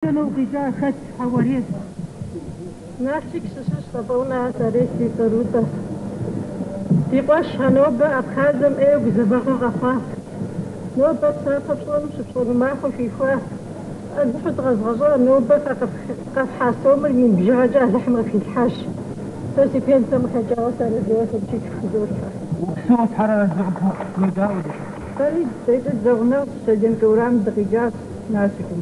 لو قيجا خد حواليه نفسك سسطبونا تاريخي تروتا تيقاش هنوبة أبخازم إيه وبزبغة غفاف نوبة سبصون معكم في فواه أدفت غزغزة نوبة قف حاسومر من بجاجة لحمة في الحاش تاسي بين تم حجاوة تاريخي تبجيك خزورها وكسوت حرارة زغبه كوداود تاريخ سيد الزغنة سيدين كورام دقيقات ناسكم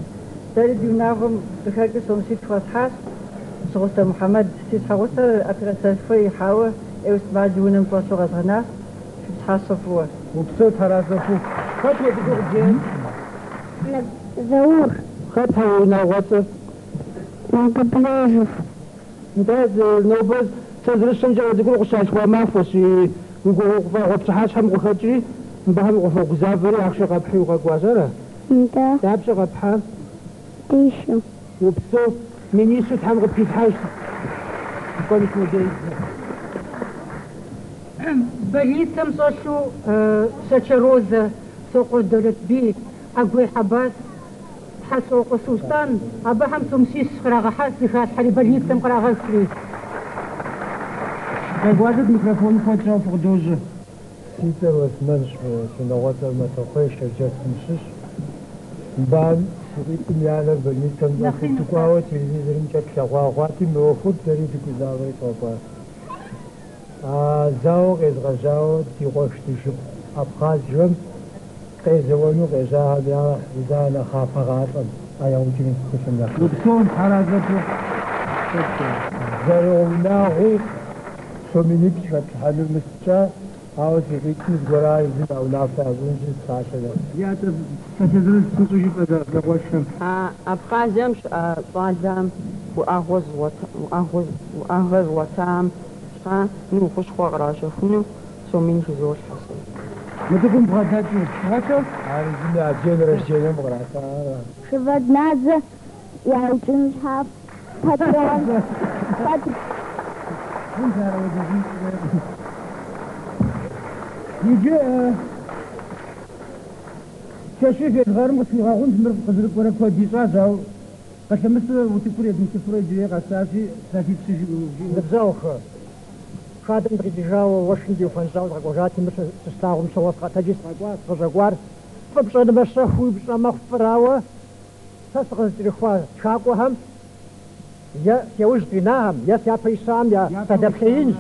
تاريخ يناغم بخاكي سمسيت فتحاس صوت محمد سيد حوصة أكرا سلفي حاوة إيوس بعد ونم قواسو غزغنا تحاسفوا وكسوت حرارة زغبه خطوة دقوق جين زور خطها وناغوصة نقبلاجف انتاز نوبز تزرشن جاو دقوق شاش وما فوشي وبصحاش هم وخجري بهم وفوق زافري عشان قبحي وقوازرة انت تعبش قبحة تيشو وبسو من يسو تحم غبي حاش كونش مدري بليتم صوشو ساتشروزة سوق دولت بي أقوي حبات حسوق سلطان أبهم تمسيس قراغة حاسي خاص حري بليتم قراغة سري قوازد ميكروفون فوتشا فوق دوزة سيتر وثمنش سنواتر ما تقويش رجعت مشش بان سريتم يانا بليتم تقوى تلفزيون جات شغواتي موفود تريد كزاوي توبا زاوغ از غزاو تيغوش تشب أبخاز جم قيزوانو غزاها بيا إذا خافغاتم أيا وجين كشم يا وبسون حرازته زروناهو سومينيك شات حلو مسجا أو سيريتم زغراي زين أو نافع زين ساشة يا تفزرل تنسوشي فدا لغوشم أبخازم بادم وأغوز وتام نو خوش خواقراشه فنو سومين كزور حسن متكم بغداتو بغداتو عارفين عجين رجينا مغراسة شباد نازة يعني تنشاف باترون يجي كشف الغرم وفي غاغون تمر قدرك ولا كودي صازاو قد مثل وتكوري من كفر جري قساسي ساكي تسجي نبزاوخ خادم بريجاو واشندي وفنزاو غوجاتي مش تستاغم سواس قتجيس غوار فبصنا بشخو بصنا مغفراوه تسغز رخوا شاقو هم يا وجدناهم يا فيسام يا تدبخين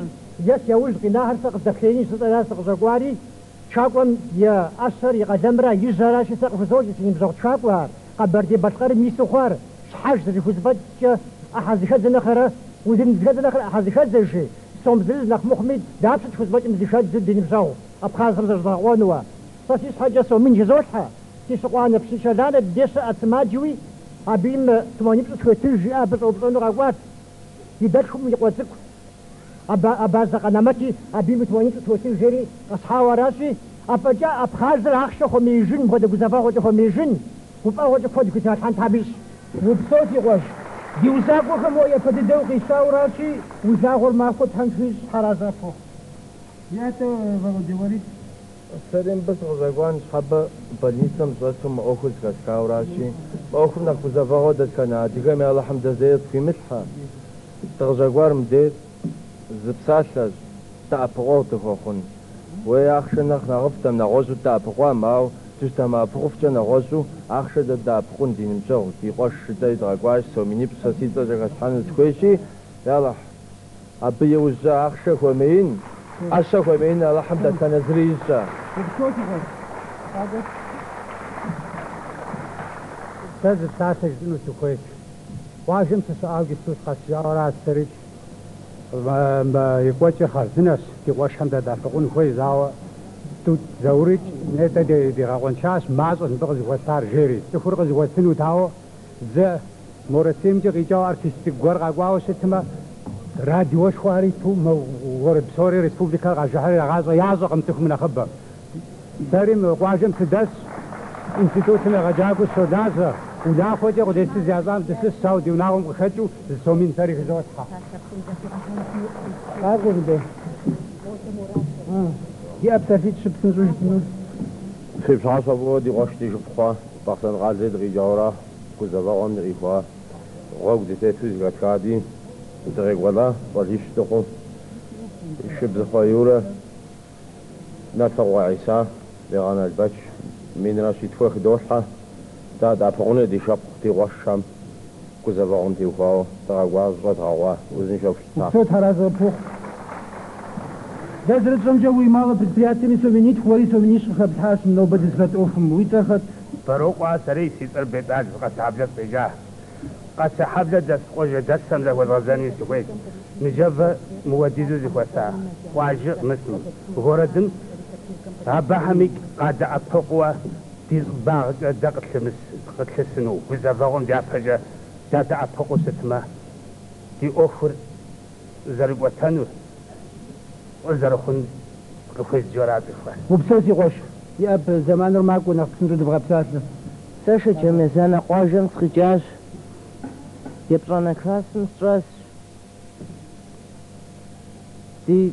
يا وجدناهم سقف دبخين سقف زغواري شاقون يا أسر يا قدمرا يزرا شي سقف زوج يمزغ شاقوها قبردي بشقر ميسو خوار شحاج ذي فوزبات أحد خد نخرة ودين زاد نخرة أحد خد زي سوم زل نخ محمد دابش فوزبات مزيشات زد دين مزاو أبخاز رز زغوانوا فسيس حاجة سو من جزوجها تسقوانا بسيشلانة ديس أتماجوي أبين ثمانية بسكوتيجي أبز أبزون غوات يدركم يقوتك أبا زقنامتي أبين ثمانية بسكوتيجي أصحاب راسي أبجا أبخاز رخشة خميجين بده جزافة خد خميجين وبأخذ خد كتير حن تابيس وبصوتي غوش دي وزاقو خموية فددو قيساو راسي وزاقو ما خد هنفيز حرازاتو يا تو ديواري سرين بس غزاقوان شخبا بليتم زواتهم أخوز كاسكاو راشي أخوز نقوزا فغودت كان ديقا مي الله حمد زيد في مثلها تغزاقوار مدير زبساسلاز تأبغو تخوخون ويأخشنخ نغفتم نغوزو تأبغوان ماو تستمع بخوفجا نغوزو أخشد تأبغون دين مزاو تيقوش شداي دراقواش سوميني بساسيتا جاكاس حانو تكويشي يالله أبي يوزا أخشك ومين أشك ومين الله حمد تنزريزا وبصوتي غوش هذا تاز تاسج دنو تكويش واجم تسأل جسوس قصيارة سريج ما يقوتي خرزنس تقوش حمد دافقون خوي زاوة توت زوريج نتا دي غاقون شاس مازن بغز وستار جيري تخرغز وستنو تاو ز مورسيم جي غيجاو ارتستيك غورغا غواو ستما راديو شواري تو مورد بسوري ريسبوبليكا غاجحري غازو يازو قمتكم من أخبر ساريم واجم تدس انستيتوتنا غجاقو سودازا ولا خوتي قدسي زيازان دس ساودي وناهم خجو السومين تاريخ زوتها أقول به دي أبتفيت شبتن زوج بنود في بشعصة بودي غشتي شبخوا بخصن غازي دغي جورا كوزافون ريفا غوك دي تفوز كادي دريك ولا وليش تقو الشبز خيورة نتوى عيسى لغانا البتش من راشد فوق دوحة دا دافعونه دي شاب دي وشام كوزافون دي وفاو تغواز وتغوا وزن شوف صوت هرازة بوخ ده زرتهم جوي ماله предприятиями соменить хвори сомениш хабташ но بدز خط اوفم ويتخط فروق سري سيطر بيتاج فقط حبلت بيجاه قد حبلت دس قوجة دسم له والغزاني سويت نجف موديزو زكوسا واجه مسلم غوردن هباحميك قد أبقوا دي باغ دقت لمس قتل السنو وزافغون دي أفجا دا أبقوا ستما دي أوفر زرق وتنو وزرخون قفز جورات إخوان وبسوسي غوش ياب زمان رماك ونقصن رد بغبساتنا ساشا جميزانا قواجم سخجاج يبرانا كراسن ستراس دي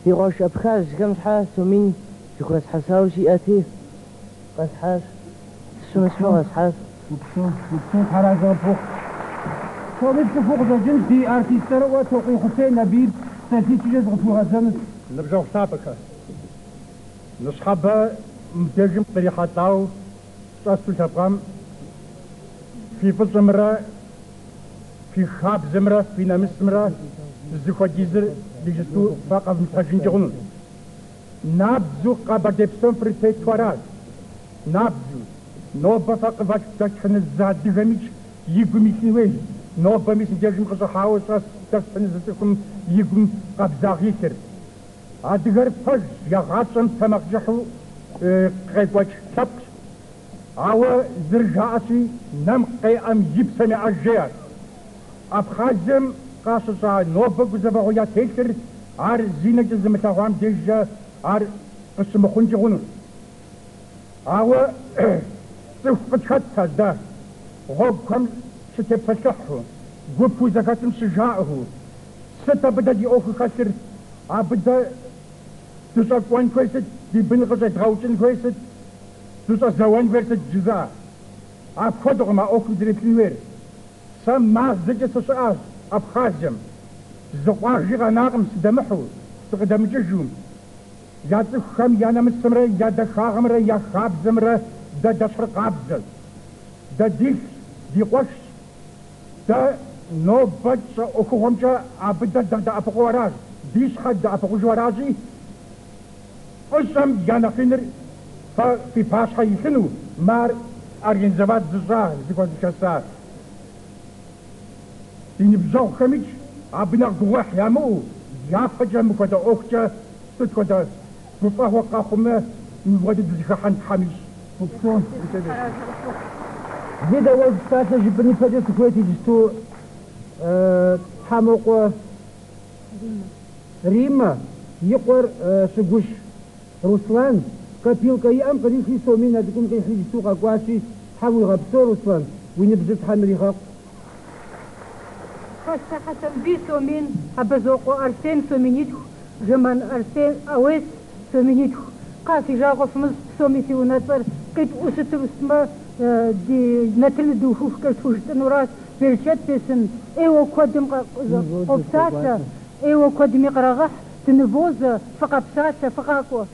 غوش أبخاز كم حاس ومين يخوز حساوشي أتي قاس حاس شو مسحوغ حاس وبسوت حرازة بوخ شو بيبقى فوق زوجين في ارتيستر وتوقي حسين نبيل سلسي تجيز غفو غزانس نرجع حسابك نصحبها مترجم طريقة طاو تأسل تبقام في فل زمرة في خاب زمرة في نمس زمرة زخوة جيزر بيجستو فاقف متحجين جغنون نابزو قابر ديبسون فريتي توارات نابزو نوبا فاقف تكحن الزاد دغميش يقوميش نويش نوبا ميس نترجم قصة حاوس تكحن الزادكم يقوم قابزاغيكر أدغر فج يغاصم تمقجحو قيد سبت أو زرجاسي نم قيام يبسمي أجير أبخازم قاصصا نوبا قزبغو يا تيكر عار زينة جزمتاوام ديجا عار قسم خنج غنو أو صفقت خطة دا غوبكم ستبفتحه قبو زكاتم سجاعه ستبدا دي أوخي خسر أبدا دوسا كوان كويست دي بنغزة غوتن كويست دوسا زوان كويست جزا أبخدغ ما أوخي دريبليوير سام ما زجة سسعاز أبخازم زقوار جيغا ناغم سدمحو سقدم ججوم يا تخم يا نمس سمرة يا دخاغمرة يا خاب زمرة دا دشر قابزل دا ديش دي قوش دا نو بجس أخو همجا أبدا دا أبقو راج ديش حد دا أبقو جوارازي قسم يا نخينر في باشا يخنو مار أرين زباد ززاه زيكوان كسار ديني بزاو خميج أبنا قواح يا مو يا فجأة مكودا أوكتا تتكودا مفاه وقاقمة مودد زخان حميش وبسون زيدا وز ساسا جبني فجأة كويتي جستو حموق ريما يقر شقوش روسلان كابيلكا يام قريخي سومين هادكم قيخي جستو قاقواشي حاول غبسو روسلان وين بزت حمري غاق خاصة حسن بي سومين أبزوقو أرسين سومينيتو جمان أرسين أويس سومينيتو قاسي جاغو فمز سوميتي ونصر قيت أوستر اسما دي نتل دوفوف كرتوش تنورات بيرشات بيسن ايوه قدم قبساسة ايوه قدم يقرغح تنفوز فقبساسة فقاكو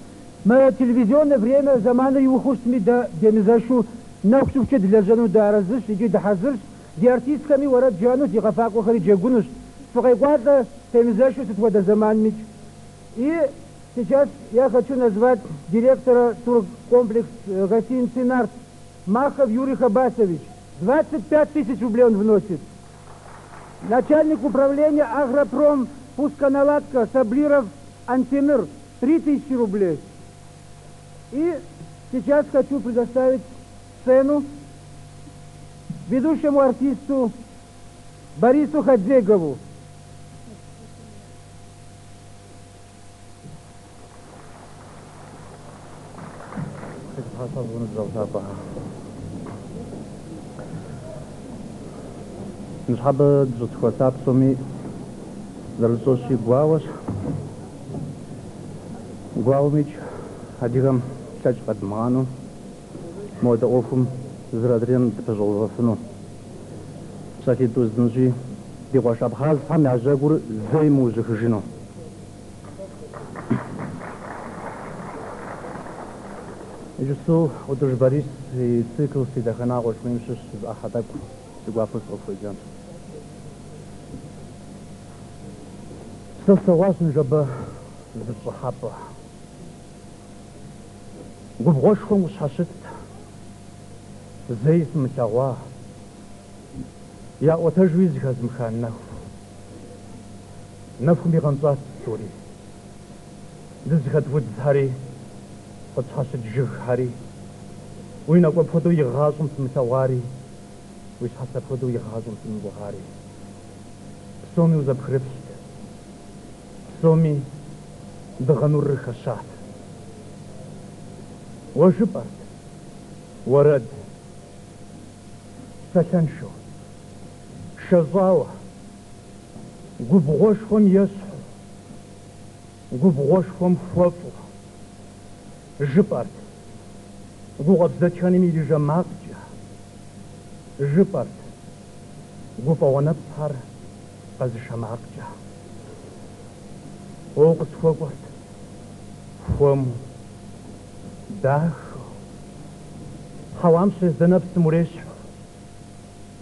ما تلفزيون время زمان يوخوش ميدا دينزاشو ناخشو كد لجانو دارزش يجي دحزرش دي ارتيست كمي ورا جانو دي غفاقو خري جاغونوش فقيقواد تنزاشو تتودا زمان мич. И сейчас я хочу назвать директора туркомплекс гостиницы «Нарт» Махов Юрий Хабасович. 25 тысяч рублей он вносит. Начальник управления «Агропром» Пусконаладка Саблиров Антимир 3000 рублей. И сейчас хочу предоставить сцену ведущему артисту Борису Хадзегову. نصحاب جوت خواتاب سومي زلسوشي غواوش غواوميش هاديغم تاج قد مانو مودا اوفم زرادرين تفجل غفنو ساكي دوزنجي دي غواش أبخاز حامي عجاقور زي موزك جنو جسو ودرج باريس في تيكل في دخنا غوش ميمشش أحدك سيقوافس أفويجان سلسواس نجبه بالصحابة قب غوشكم وشحشت زيت متغوا يا وتجويز كازم خان نفخ بغنطات سوري دزخت ود هاري فتحشت جغ هاري وين أقوى فدو يغازم متواري ويش حتى فدو يغازم مبغاري سومي وزب خرفت سومي دغنور رخشات وجبرت ورد سكنشو شزاوة قب غوشهم يسحو قب غوشهم فوفو جبرت قو غبزتشاني ميلي جماقجا جبرت قب ونبصر قز شماقجا وقت فوقت فومو داخو حوام سيزدنا بسموريشو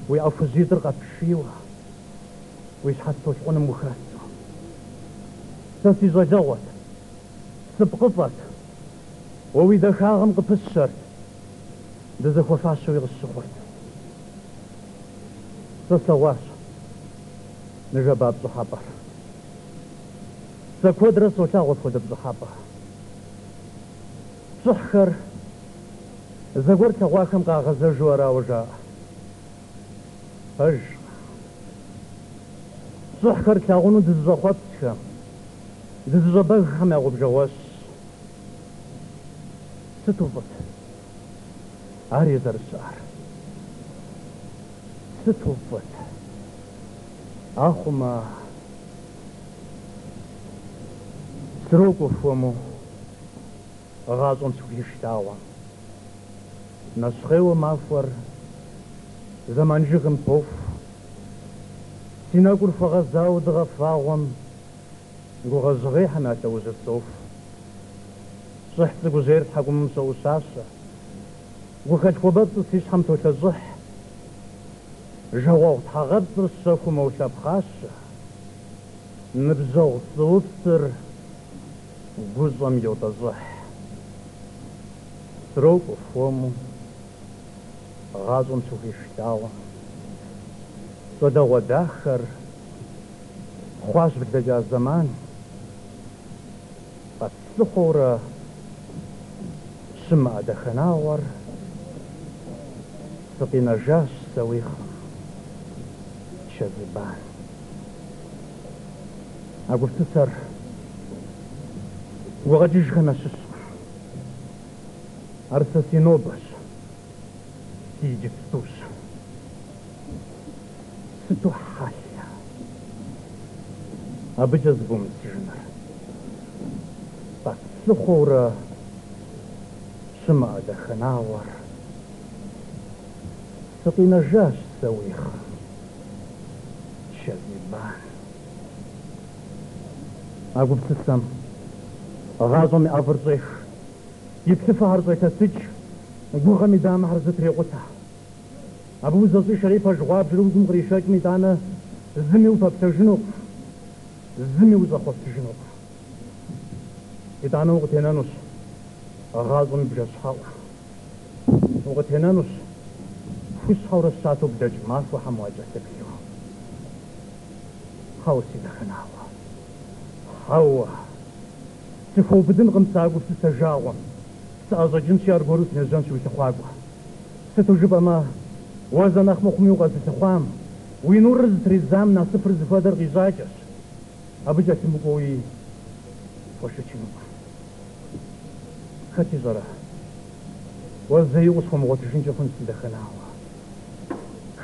ويعفو زيدر غبشيوه ويشحسوش قونا مخاسو ساسي زجاوت سبقفت وويدا خاغم قبسرت دزا خفاشو يغسخوت ساسواش نجباب صحابر سكود رسو تاغو فود بصحابة صحخر زغور تغواكم قاغزة جورا وجاء هج صحخر تاغونو دزخوتك دزبغهم يغو بجواس ستوفت عاري درسار ستوفت أخوما سروقو فومو غازون سويشتاوا نسخيو مافور زمان جغم بوف سيناقور فغزاو دغفاوم غزغي حنا توز الصوف صحت غزير حقوم سو ساسا وخد خبط تسحم توتزح جواب تغبط الصوف موشاب خاصة نبزو صوتر قزم يوتزح سروق فومو غازم سوفيشتاوا صدا وداخر خواش بدجا زمان قد سخورة سمع دخناور سقي نجاش سويخ شذبان أقول تسر وغجيش خناسس أرسسي نوبس تيجي ستوس ستو حاليا أبجز بوم سجنر بس سخورة سمع دخناور سقي نجاش سويخ شذبان أقول تسم غازو مي أفرزيخ يكتفى هرزيك السج قوغا ميدان هرزت ريقوتا أبو زوزي شريفة جواب جلوز مغريشاك ميدانا زمي وطا بتجنوق زمي وزاخوف تجنوق ميدانا وغتينانوس غازو مي بجاسحاو وغتينانوس فوس حور الساتو بدج ماسو حمواجه تبيو خاوسي دخناوا هوا تفو بدن غمساقو ستجاوم سأزجن سيار غوروس نزان سوي تخواقو ستوجب أما وزن أخ مخمي وغاز تخوام وينورز تريزام ناصفر زفادر غيزاجس أبجا تمقوي وشتشنو خاتي زرا وزي وصفهم غوتشين جفن سيدخناوا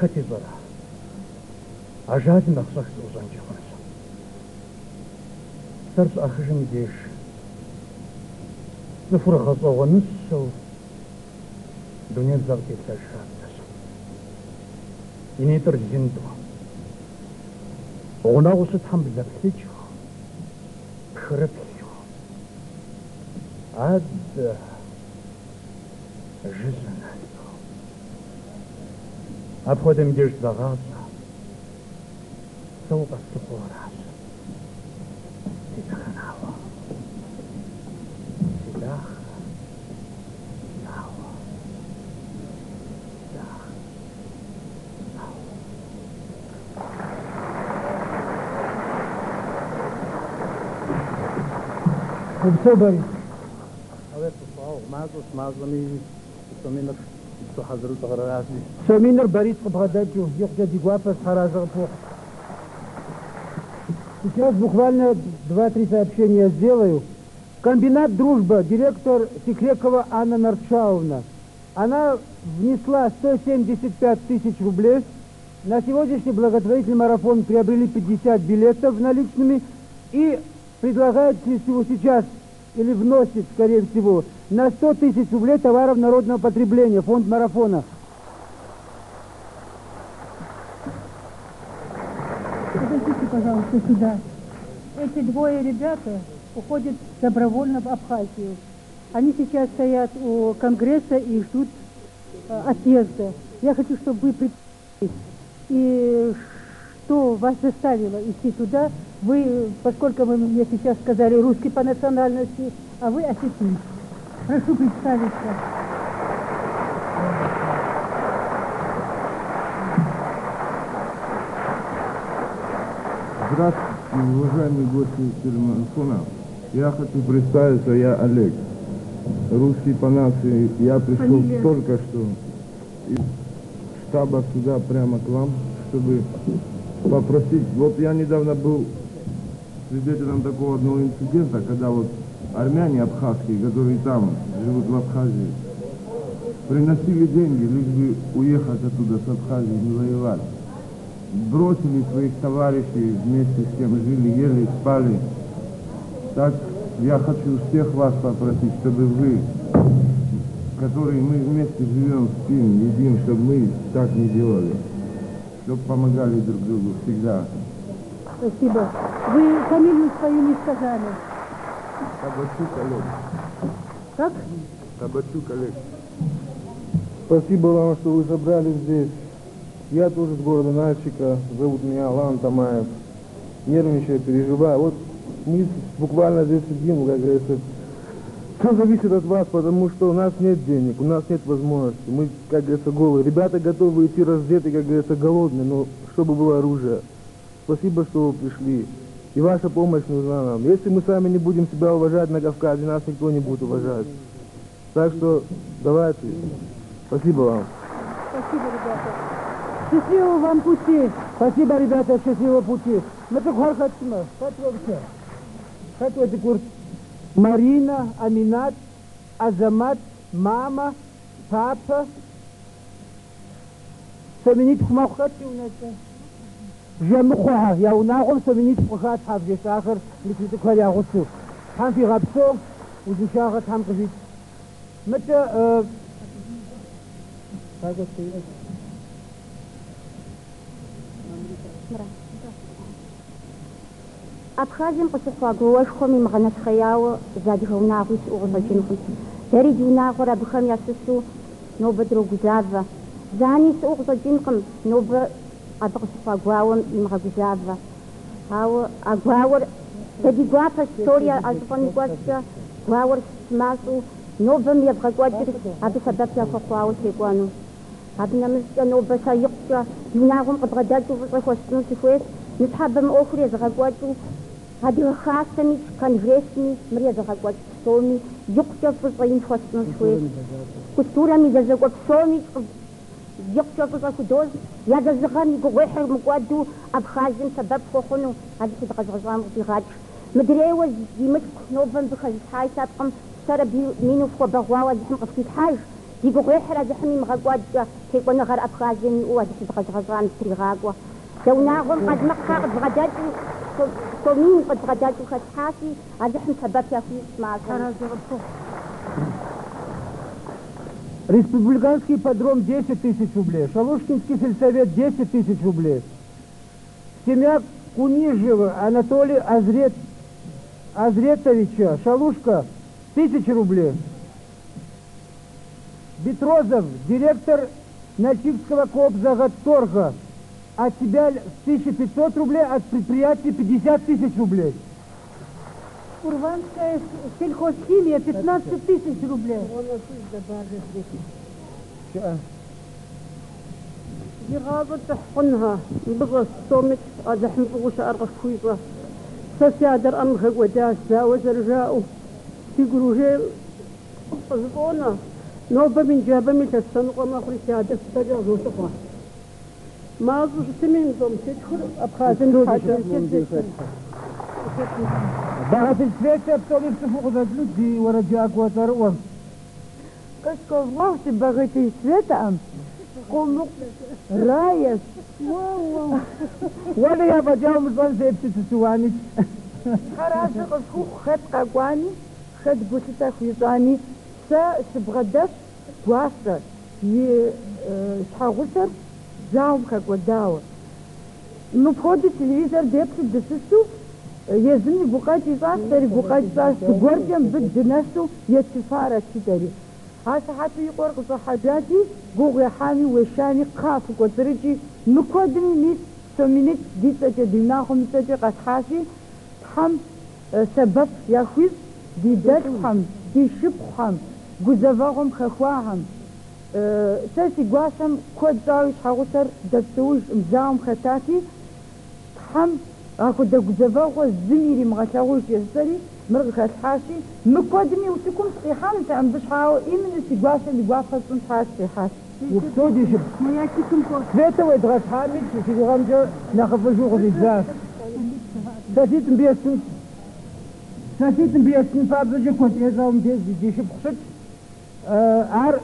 خاتي زرا عجاد نقصك زوزان جفن سرس أخشم ديش نفر غزا ونسو Дунер завтра шатас. Инитор зинду. Онагусу тамблапличо. Пхрапчо. Ад жизненно. Обходим деш загаза. Саука ступорас. Сидаханава. Сидах. Нава. Сидах. وبسو بري هذا تصاو مازمي سمينر تحضروا تغرراسي سمينر بريد بغدادجو يخجا дигуапас хараза плохо. Сейчас буквально 2-3 сообщения сделаю. Комбинат «Дружба», директор Секрекова Анна Нартшауна. Она внесла 175 тысяч рублей. На сегодняшний благотворительный марафон приобрели 50 билетов наличными и предлагает всего сейчас, или вносит, скорее всего, на 100 тысяч рублей товаров народного потребления, фонд марафона. Подойдите, пожалуйста, сюда. Эти двое ребята уходят добровольно в Абхазию. Они сейчас стоят у Конгресса и ждут отъезда. Я хочу, чтобы вы представились. И что вас заставило идти туда? Вы, поскольку вы мне сейчас сказали русский по национальности, а вы осетин. Прошу представиться. Здравствуйте, уважаемые гости телемарафона. Я хочу представиться, я Олег, русский по нации. Я пришел только что из штаба сюда прямо к вам, чтобы попросить. Вот я недавно был свидетелем такого одного инцидента, когда вот армяне абхазские, которые там живут в Абхазии, приносили деньги, лишь бы уехать оттуда с Абхазии, не воевать. Бросили своих товарищей, вместе с кем жили, ели, спали. Так я хочу всех вас попросить, чтобы вы, которые мы вместе живем, спим, едим, чтобы мы так не делали. Чтобы помогали друг другу всегда. Спасибо. Вы фамилию свою не сказали. Табачук Олег. Как? Табачук Олег. Спасибо вам, что вы собрались здесь. Я тоже с города Нальчика, зовут меня Алан Тамаев. Нервничаю, переживаю. Вот мы буквально здесь сидим, как говорится. Все зависит от вас, потому что у нас нет денег, у нас нет возможности. Мы, как говорится, голые. Ребята готовы идти раздетые, как говорится, голодные, но чтобы было оружие. Спасибо, что вы пришли. И ваша помощь нужна нам. Если мы сами не будем себя уважать на Кавказе, нас никто не будет уважать. Так что давайте. Спасибо вам. Спасибо, ребята. Счастливого вам пути. Спасибо, ребята, счастливого пути. Мы так хотим. Как Марина, Аминат, Азамат, мама, папа. Сомнить хмахати у нас. Жамхуа, я унахом сомнить хмахат хавдес ахар, ликвид кваря гусу. Хам фи гапсо, узушагат хам квит. Мета как это? Абхазием къыщыхъуагъэуэшхуэм имыгъэнэсхъеяуэ задыгэ унагъуи сыӏугъэщӏынкъым. Дэри ди унагъуэр абыхэм ясысу нобэ дрогузавэ. Зани сыӏугъэщӏынкъым, нобэ абы къыщыхъуагъуауэм имыгъэгузавэ. Ауэ а гуауэр ди гуапэ история ӏэщӏыпӏэм и кӏуэцкӏэ гуауэр сымащӏэу нобэм ебгъэкӏуэкӏыр абы сэбэп яхуэхъуауэ текӏуэну. Абы нэмыщӏкӏэ нобэ сэ икъукӏэ ди унагъуэм къыбгъэдэкӏыу фӏыщӏэ хуэсщӏыну сыхуейщ. Нысхьэбэм ӏуэхур езыгъэкӏуэкӏыу адыгэ хасэми, конгрессми, мыр езыгъэкӏуэкӏ псоми икъукӏэ фӏыщӏэ ин хуэсщӏыну сыхуейщ. Культурэм и лэжьэкӏуэ псоми икъукӏэ фӏыщӏэ худож я лэжьыгъэм и гугъуехьыр мыкӏуэду Абхазием сэбэп хуэхъуну абы сыдыкъэзгъэщӏам къыдигъэкӏ. Мыдрейуэ зимытку нобэм быхэзытхьа и лъэпкъым сэрэ мину фхуэбэгъуауэ адыхьым къыфхуитхьэж. Ди гугъуехьыр адыхьым имыгъэкӏуэкӏэ текӏуэныгъэр Абхазием иӏэу адыхь сыдыкъэзгъэщӏам тригъакӏуэ. Даунагъуэм къэзмыкъхьэ къыдбгъэдэкӏыу Сомин къыдбгъэдэкӏыу хэтхьащи, адыхьым сэбэп яхуищӏ мащӏэм. Республиканский подром 10 тысяч рублей. Шалушкинский сельсовет 10 тысяч рублей. Семья Кунижева Анатолия Азретовича, Шалушка, 1000 рублей. Бетрозов, директор Начивского коопзаготторга, от тебя 1500 рублей, от предприятия 50 тысяч рублей. Курванская сельхозхимия 15 тысяч рублей. جغابة تحقنها بغى صومت أزحم بغوش أرغف كويبا سسيادر أمخ وداس زاوز رجاؤه تقولوا جيل أصبونا نوبة من جابة من تسنق وما أخري سيادة ستجر روسقا ما أظهر سمين ضم تدخل أبخازن حاجة بعد الفيتة بتولي بتفوق ذات لدي ورجاك وتروم كشكو الله تبغيتي سويتا أم قومك رايس ولا يا بجاو مزون زي بتتسواني خراج قصو خد قواني خد بوستا خيطاني سا سبغدس واسر شحاغوسر زاوم كقوداو نفودي تلفزيون ديبس دسسو يزني بوقاتي صار تري بوقاتي صار تقرجم بالدنسو يتفارة تدري هاسا حتى يقرق صحاباتي قوغي حامي وشاني قافو قدرجي مكودني نيت سمينيت ديتا جديناهم تجي قد حاسي حم سبب ياخوز دي دلحم دي شبحم قزفاهم خخواهم ساسي قواسم كود زاوش حاغوسر دستوش مزاهم ختاتي حم اكو دا قزفاغو زميري مغشاغوش يسري مرغ خاتحاسي مكودني وتكون صيحان انت عم بشحاو ايمن اسي قواسم اللي قوافة صنحاس صيحاس وبتودي شب سويتا ويدغس حامد في غمجة ناخذ وجوه الزاف ساسيت مبيسن فابرجة كنت إذا ومديز دي شب خشت عار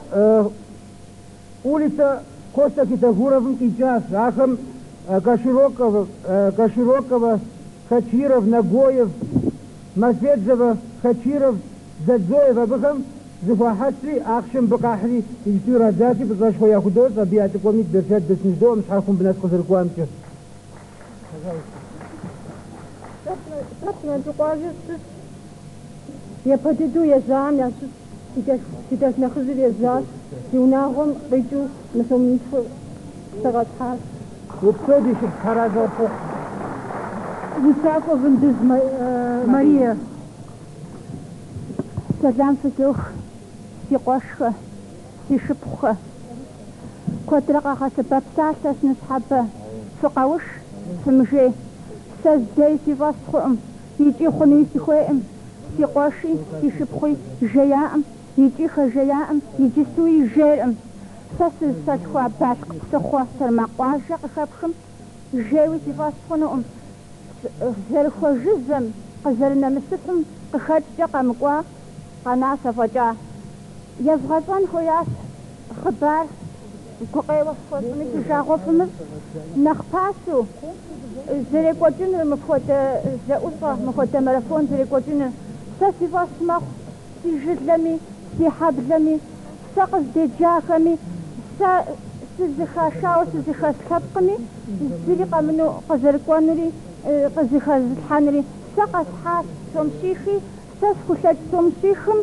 улица Коста Китагуровым Ичас, Ахам Каширокова, Хачиров, Нагоев, Масведзева, Хачиров, Задзоева, Бахам, Зуфахасри, Ахшим Бакахри, Ильту Радзати, потому что я худой, забияты комнит держать до снеждом, с Хахум Бенат Козыркуамча. Я подойду, я зам, я сейчас нахожусь, я зам, и у нас он пойду на сомнительство сагатхас. وبتودي شب حرازة وفوق. Высоко вындыз Мария. سلام فتوخ في قشخة في شبخة كترقة خسباب ساسس نسحبه في قوش في مجي ساز داي في فاسخهم يجي خنيسي خوائم في قاشي في شبخي جيائم يجي خجيائم يجي سوي جيرم ساس ساتخوا باشق سخوا سرما قاشق خبخم جاوي في فاسخنهم زرخوا جزم قزرنا مسفهم قخد جقا مقوا قناصة فجأة يزغطان خوياس خبار كوقي وصفوني تجاغو فمز نخباسو زريكوتين مفوت زاوصة مفوت ملفون زريكوتين ساسي فاسمخ سي جدلمي سي حبلمي ساقز دي جاكمي سيزخا شاو سيزخا سكبقني زريقا منو قزركوانري قزيخا زلحانري ساقز حاس سمشيخي ساس خشاج سمشيخم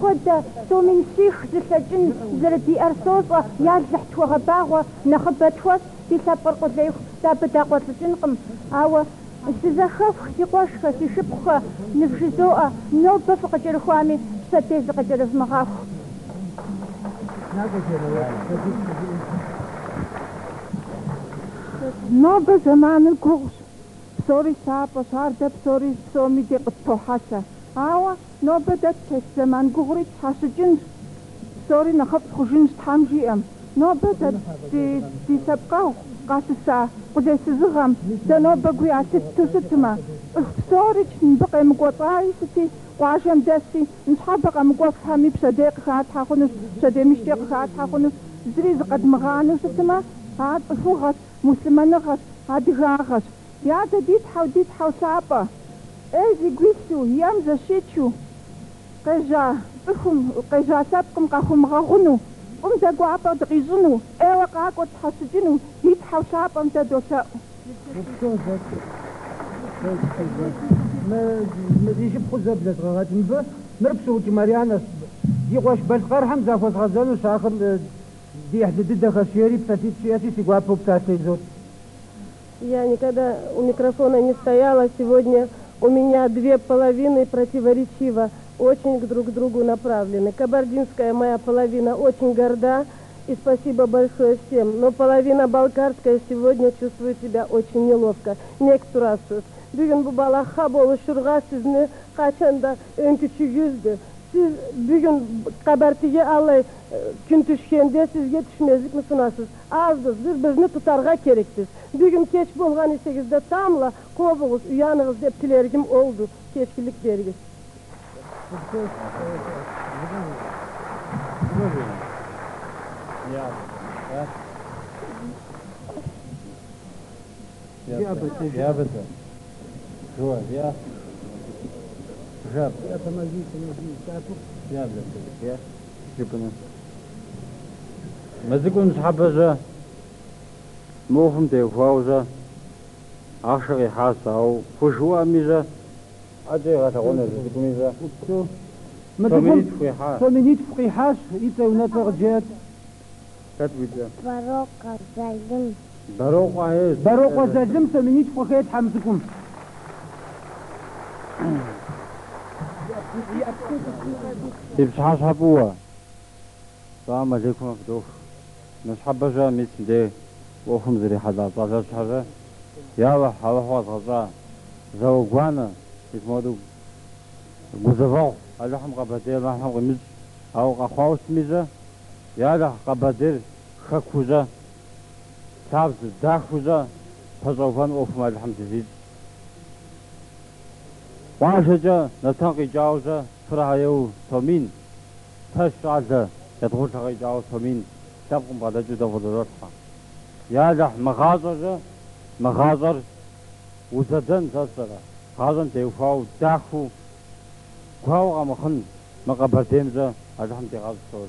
خد سومين شيخ زلجن زردي أرسوزة يازحت وغباغة نخبت وس في سابر قدليخ تابدا قدلجنقم أو سيزخف يقوشخ سيشبخ نفجزوء نوبة فقجر خوامي ستيز قجر مغاف نوبة زمان الكوغس بصوري سابا صاردة بصوري سومي دي قطوحاسة أوا نوبة زمان قغري تحاسجن سوري نخف خجن تحامجي أم نوبة دي سبقاو قاسسا قدي سزغم دا نوبة قوي عتتما سوري نبقى مقوطاي ستي وعشان داسي نصحابق مقوط فهمي بصديق خات حاخونس بصديق مشتيق خات حاخونس زريز قد مغانو ستما هاد فوغت مسلمان غس هاد غاغس يا ديت حاو سابا ايزي قويسو يامزا شيتشو قيجا بخم قيجا سابكم قاخم غاغنو زقوابا دقيزنو ايوا قاكو تحسجنو يتحو شابا متدوشا ما يجيب خزب لتغات نبه مربسو ماريانا يقواش بالقر حمزة فوز غزالو ساخر دي حدد خسيري بتاتي سياتي سيقوابو بتاتي زود. Я никогда у микрофона не стояла. Сегодня у меня две половины противоречиво, очень друг к другу направлены. Кабардинская моя половина очень горда, и спасибо большое всем. Но половина балкарская сегодня чувствует себя очень неловко. Некоторые Bugün bu balakha boluşurğa sizni kaçanda önküçü yüzdü. Siz bugün kabartiye alay gün düşkende sizge düşmezlik mi sunasız? Azdız, bir-birini tutarga kerektiz. Bugün keç bolgan isegizde tamla kovuğuz, uyanığız dep tilergim oldu. Keçkilik bergiz. Я Жуа, я жаб. Я помоги. Я блядь, я шипну. Мазикун схабажа. Мохум де фауза. Ахшаги хасау, фушуа миза. Аджега тагоне зикумиза. Фаминит фуихас, ита унатарджат. Катвиджа. Барока зайдым. Барока зайдым, фаминит фуихат хамзикум. تبصحى صحبوها السلام عليكم أفدوف نصحب جا مثل ده وخم زري حدا طازج حاجة يلا هذا هو غزا زوجوانا يتمادو جوزفاو هذا هم قبادير ما هم قميز أو قخواوس ميزة يلا قبادير خكوزة تابز داخوزة فزوفان وخم هذا هم تزيد وعشجة نتاقي جاوزة فرحيو تومين تشعزة يدخل تاقي جاوز تومين تبقم بعد جدا فضلاتها يالح مغازر وزدن تسرى غازن تيوفاو داخو كواو غمخن مقابرتيمزة الحمد غاز صور